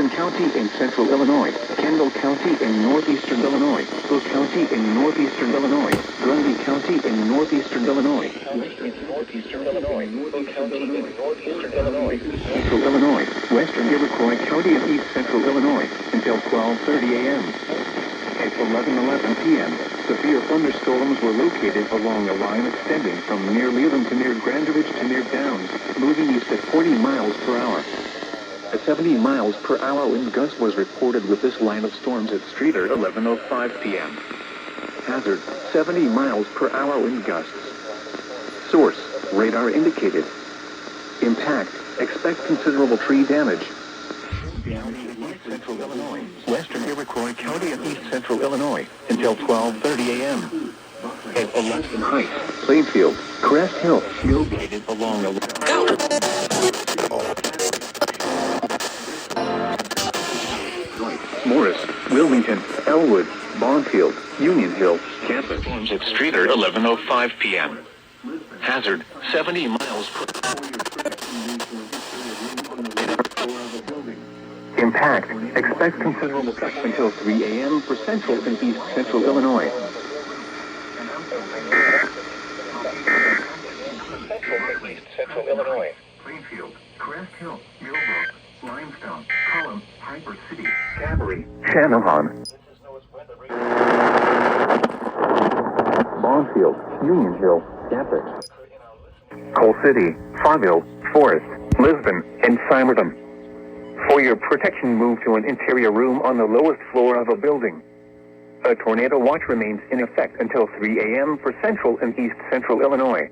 Franklin County in central Illinois, Kendall County in northeastern Illinois, Cook County in northeastern Illinois, Grundy County in northeastern Illinois, northeastern Illinois, Cook County in northeastern Illinois, central Illinois, western Iroquois County in east central Illinois, until 12:30 a.m. At 11:11 p.m., severe thunderstorms were located along a line extending from near Leland to near Grand Ridge to near Downs, moving east at 40 miles per hour. A 70 miles per hour wind gust was reported with this line of storms at Streeter 11:05 p.m. Hazard, 70 miles per hour wind gusts. Source, radar indicated. Impact, expect considerable tree damage. Central Illinois, western Iroquois County in east central Illinois, until 12:30 a.m. At Alaskan Heights, Plainfield, Crest Hill, located along a Morris, Wilmington, Elwood, Bonfield, Union Hill, campus storms at Streeter 11:05 p.m. Hazard, 70 miles per hour. Impact, expect considerable effect until 3 a.m. for central and east central Illinois. Central and east central Illinois. Plainfield, Crest Hill, Millbrook, Limestone, Cullum, Hyper City, Cavalry, Channahon, Bonfield, Union Hill, Campus, Coal City, Farmville, Forest, Lisbon, and Simerton. For your protection, move to an interior room on the lowest floor of a building. A tornado watch remains in effect until 3 a.m. for central and east central Illinois.